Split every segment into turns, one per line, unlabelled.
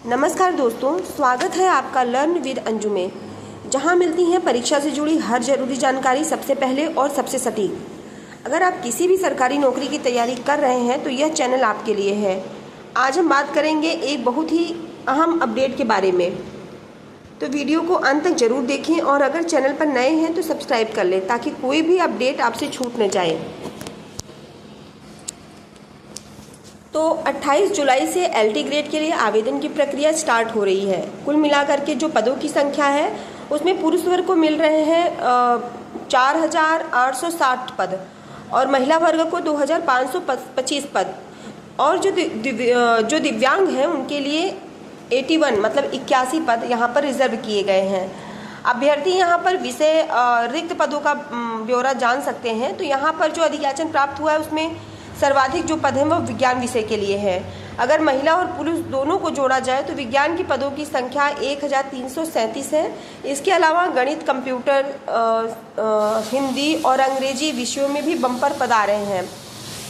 नमस्कार दोस्तों, स्वागत है आपका लर्न विद अंजू में, जहां मिलती हैं परीक्षा से जुड़ी हर जरूरी जानकारी सबसे पहले और सबसे सटीक। अगर आप किसी भी सरकारी नौकरी की तैयारी कर रहे हैं तो यह चैनल आपके लिए है। आज हम बात करेंगे एक बहुत ही अहम अपडेट के बारे में, तो वीडियो को अंत तक जरूर देखें और अगर चैनल पर नए हैं तो सब्सक्राइब कर लें ताकि कोई भी अपडेट आपसे छूट न जाए। तो 28 जुलाई से LT ग्रेड के लिए आवेदन की प्रक्रिया स्टार्ट हो रही है। कुल मिलाकर के जो पदों की संख्या है उसमें पुरुष वर्ग को मिल रहे हैं 4,860 पद और महिला वर्ग को 2,525 पद, और जो दिव्यांग हैं उनके लिए 81 मतलब 81 पद यहाँ पर रिजर्व किए गए हैं। अभ्यर्थी यहाँ पर विषय रिक्त पदों का ब्यौरा जान सकते हैं। तो यहाँ पर जो अधियाचन प्राप्त हुआ है उसमें सर्वाधिक जो पद हैं वो विज्ञान विषय के लिए है। अगर महिला और पुरुष दोनों को जोड़ा जाए तो विज्ञान की पदों की संख्या 1,337 है। इसके अलावा गणित, कंप्यूटर, हिंदी और अंग्रेजी विषयों में भी बम्पर पद आ रहे हैं।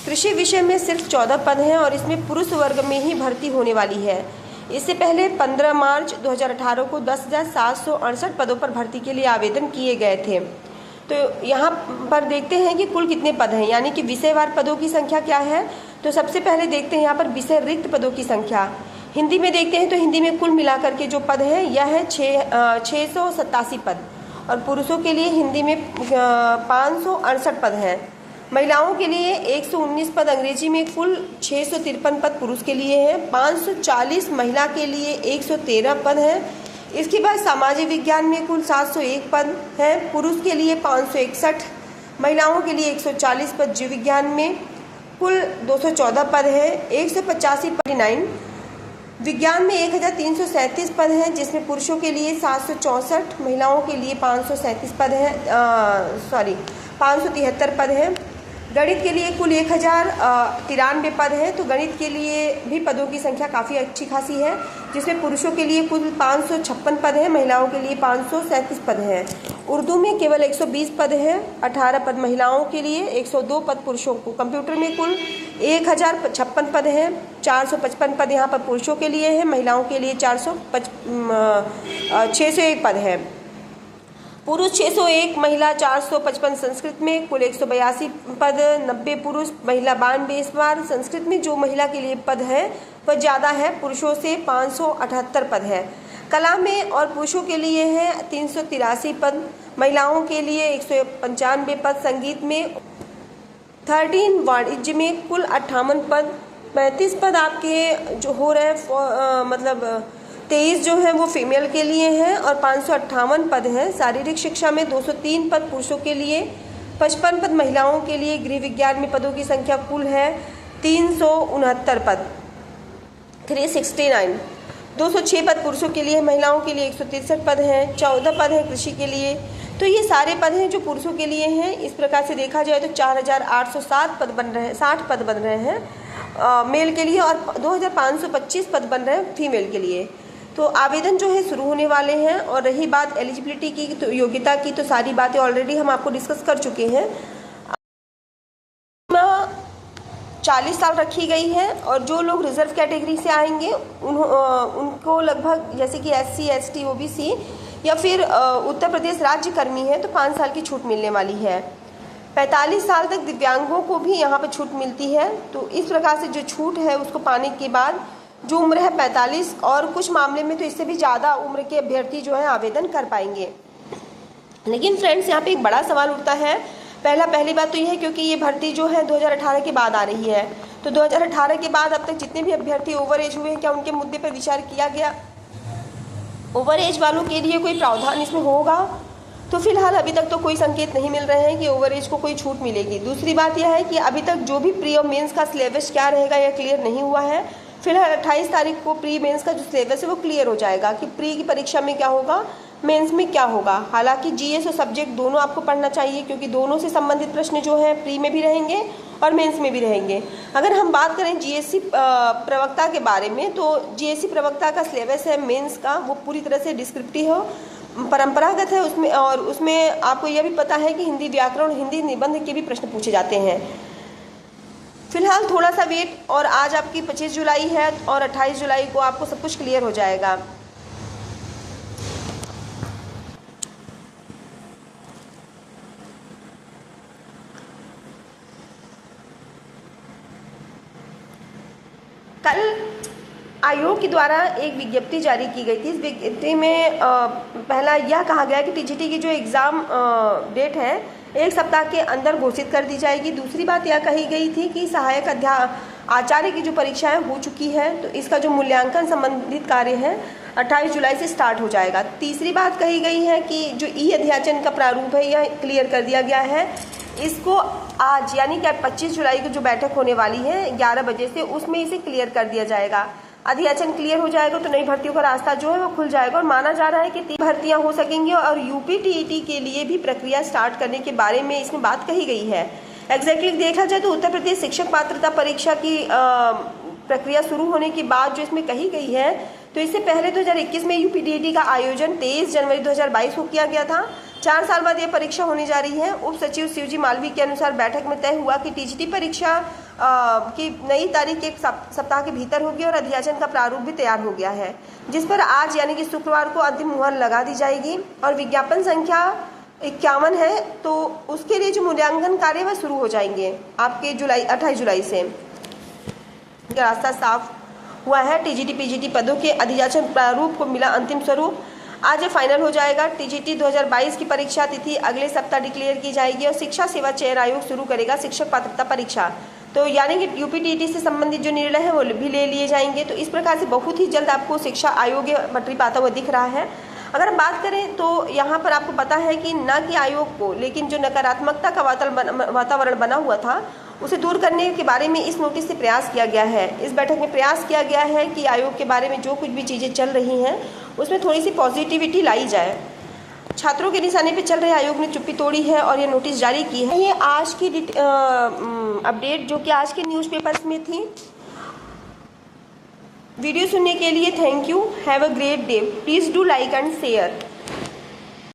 कृषि विषय में सिर्फ 14 पद हैं और इसमें पुरुष वर्ग में ही भर्ती होने वाली है। इससे पहले 15 मार्च 2018 को 10,768 पदों पर भर्ती के लिए आवेदन किए गए थे। तो यहाँ पर देखते हैं कि कुल कितने पद हैं, यानी कि विषयवार पदों की संख्या क्या है। तो सबसे पहले देखते हैं यहाँ पर विषय रिक्त पदों की संख्या। हिंदी में देखते हैं तो हिंदी में कुल मिलाकर के जो पद हैं यह है 687 पद और पुरुषों के लिए हिंदी में 568 पद हैं। महिलाओं के लिए 119 पद, अंग्रेजी में कुल 653 पद पुरुष के लिए हैं, 540 महिला के लिए 113 पद हैं। इसके बाद सामाजिक विज्ञान में कुल 701 पद हैं, पुरुष के लिए 561, महिलाओं के लिए 140 पद। जीव विज्ञान में कुल 214 पद हैं, 185 पद। 9 विज्ञान में 1,337 पद हैं, जिसमें पुरुषों के लिए 764, महिलाओं के लिए 537 पद हैं, 573 पद हैं। गणित के लिए कुल 1,093 पद हैं। तो गणित के लिए भी पदों की संख्या काफ़ी अच्छी खासी है, जिसमें पुरुषों के लिए कुल 556 पद हैं, महिलाओं के लिए 537 पद हैं। उर्दू में केवल 120 पद हैं, 18 पद महिलाओं के लिए, 102 पद पुरुषों को। कंप्यूटर में कुल 1,056 पद हैं, 455 पद यहाँ पर पुरुषों के लिए हैं, महिलाओं के लिए 601 पद हैं। पुरुष 601, महिला 455। संस्कृत में कुल 182 पद, 90 पुरुष, महिला 92। इस बार संस्कृत में जो महिला के लिए पद है वह ज़्यादा है, पुरुषों से 578 पद है। कला में और पुरुषों के लिए है 383 पद, महिलाओं के लिए 195 पद। संगीत में 13, वाणिज्य में कुल 58 पद, 35 पद आपके जो हो रहे हैं मतलब 23 जो है वो फीमेल के लिए हैं और 558 पद हैं। शारीरिक शिक्षा में 203 पद पुरुषों के लिए, 55 पद महिलाओं के लिए। गृह विज्ञान में पदों की संख्या कुल है 369 पद, 369। 206 पद पुरुषों के लिए, महिलाओं के लिए 163 पद हैं, 14 पद हैं कृषि के लिए। तो ये सारे पद हैं जो पुरुषों के लिए हैं। इस प्रकार से देखा जाए तो 4,807 पद बन रहे हैं, 60 पद बन रहे हैं मेल के लिए और 2,525 पद बन रहे हैं फीमेल के लिए। तो आवेदन जो है शुरू होने वाले हैं। और रही बात एलिजिबिलिटी की, तो योग्यता की, तो सारी बातें ऑलरेडी हम आपको डिस्कस कर चुके हैं। 40 साल रखी गई है और जो लोग रिजर्व कैटेगरी से आएंगे उनको लगभग, जैसे कि SC, ST, OBC या फिर उत्तर प्रदेश राज्य कर्मी है तो 5 साल की छूट मिलने वाली है। 45 साल तक दिव्यांगों को भी यहाँ पर छूट मिलती है। तो इस प्रकार से जो छूट है उसको पाने के बाद जो उम्र है 45 और कुछ मामले में तो इससे भी ज़्यादा उम्र के अभ्यर्थी जो है आवेदन कर पाएंगे। लेकिन फ्रेंड्स, यहाँ पे एक बड़ा सवाल उठता है। पहली बात तो यह है क्योंकि ये भर्ती जो है 2018 के बाद आ रही है, तो 2018 के बाद अब तक जितने भी अभ्यर्थी ओवर एज हुए हैं, क्या उनके मुद्दे पर विचार किया गया? ओवर एज वालों के लिए कोई प्रावधान इसमें होगा? तो फिलहाल अभी तक तो कोई संकेत नहीं मिल रहे हैं कि ओवर एज को कोई छूट मिलेगी। दूसरी बात यह है कि अभी तक जो भी प्री और मेंस का सिलेबस क्या रहेगा यह क्लियर नहीं हुआ है। फिलहाल 28 तारीख को प्री मेंस का जो सिलेबस है वो क्लियर हो जाएगा कि प्री की परीक्षा में क्या होगा, मेंस में क्या होगा। हालांकि GS और सब्जेक्ट दोनों आपको पढ़ना चाहिए क्योंकि दोनों से संबंधित प्रश्न जो हैं प्री में भी रहेंगे और मेंस में भी रहेंगे। अगर हम बात करें GSC प्रवक्ता के बारे में, तो GSC प्रवक्ता का सिलेबस है मेंस का, वो पूरी तरह से डिस्क्रिप्टिव हो, परंपरागत है उसमें, और उसमें आपको यह भी पता है कि हिंदी व्याकरण, हिंदी निबंध के भी प्रश्न पूछे जाते हैं। फिलहाल थोड़ा सा वेट, और आज आपकी 25 जुलाई है और 28 जुलाई को आपको सब कुछ क्लियर हो जाएगा। कल आयोग के द्वारा एक विज्ञप्ति जारी की गई थी। इस विज्ञप्ति में पहला यह कहा गया कि टीजीटी की जो एग्ज़ाम डेट है 1 सप्ताह के अंदर घोषित कर दी जाएगी। दूसरी बात यह कही गई थी कि सहायक आचार्य की जो परीक्षाएं हो चुकी है, तो इसका जो मूल्यांकन संबंधित कार्य है 28 जुलाई से स्टार्ट हो जाएगा। तीसरी बात कही गई है कि जो ई अध्याचन का प्रारूप है यह क्लियर कर दिया गया है। इसको आज यानी कि 25 जुलाई को जो बैठक होने वाली है 11 बजे से, उसमें इसे क्लियर कर दिया जाएगा। अध्याचन क्लियर हो जाएगा तो नई भर्तियों का रास्ता जो है वो खुल जाएगा, और माना जा रहा है कि 3 भर्तियां हो सकेंगी, और यूपी टीईटी के लिए भी प्रक्रिया स्टार्ट करने के बारे में इसमें बात कही गई है। एग्जैक्टली देखा जाए तो उत्तर प्रदेश शिक्षक पात्रता परीक्षा की प्रक्रिया शुरू होने के बाद जो इसमें कही गई है, तो इससे पहले 2021 में यूपी टीईटी का आयोजन 23 जनवरी 2022 को किया गया था। 4 साल बाद यह परीक्षा होने जा रही है। उप सचिव शिवजी मालवी के अनुसार बैठक में तय हुआ कि टीजीटी परीक्षा की नई तारीख 1 सप्ताह के भीतर होगी, और अध्याचन का प्रारूप भी तैयार हो गया है, जिस पर आज यानी कि शुक्रवार को अंतिम मुहर लगा दी जाएगी। और विज्ञापन संख्या 51 है, तो उसके लिए जो मूल्यांकन कार्य वह शुरू हो जाएंगे आपके 28 जुलाई से। रास्ता साफ हुआ है। टीजीटी पीजीटी पदों के अध्याचन प्रारूप को मिला अंतिम स्वरूप। आज ये फाइनल हो जाएगा। टीजीटी 2022 की परीक्षा तिथि अगले सप्ताह डिक्लेयर की जाएगी, और शिक्षा सेवा चयन आयोग शुरू करेगा शिक्षक पात्रता परीक्षा। तो यानी कि यूपी टीईटी से संबंधित जो निर्णय है वो भी ले लिए जाएंगे। तो इस प्रकार से बहुत ही जल्द आपको शिक्षा आयोग पटरी पाता हुआ दिख रहा है। अगर हम बात करें तो यहाँ पर आपको पता है कि न कि आयोग को, लेकिन जो नकारात्मकता का वातावरण बना हुआ था उसे दूर करने के बारे में इस नोटिस से प्रयास किया गया है। इस बैठक में प्रयास किया गया है कि आयोग के बारे में जो कुछ भी चीज़ें चल रही हैं उसमें थोड़ी सी पॉजिटिविटी लाई जाए। छात्रों के निशाने पे चल रहे आयोग ने चुप्पी तोड़ी है और ये नोटिस जारी की है। ये आज की अपडेट जो कि आज के न्यूज़पेपर्स में थी। वीडियो सुनने के लिए thank you. Have a great day. Please do like and share.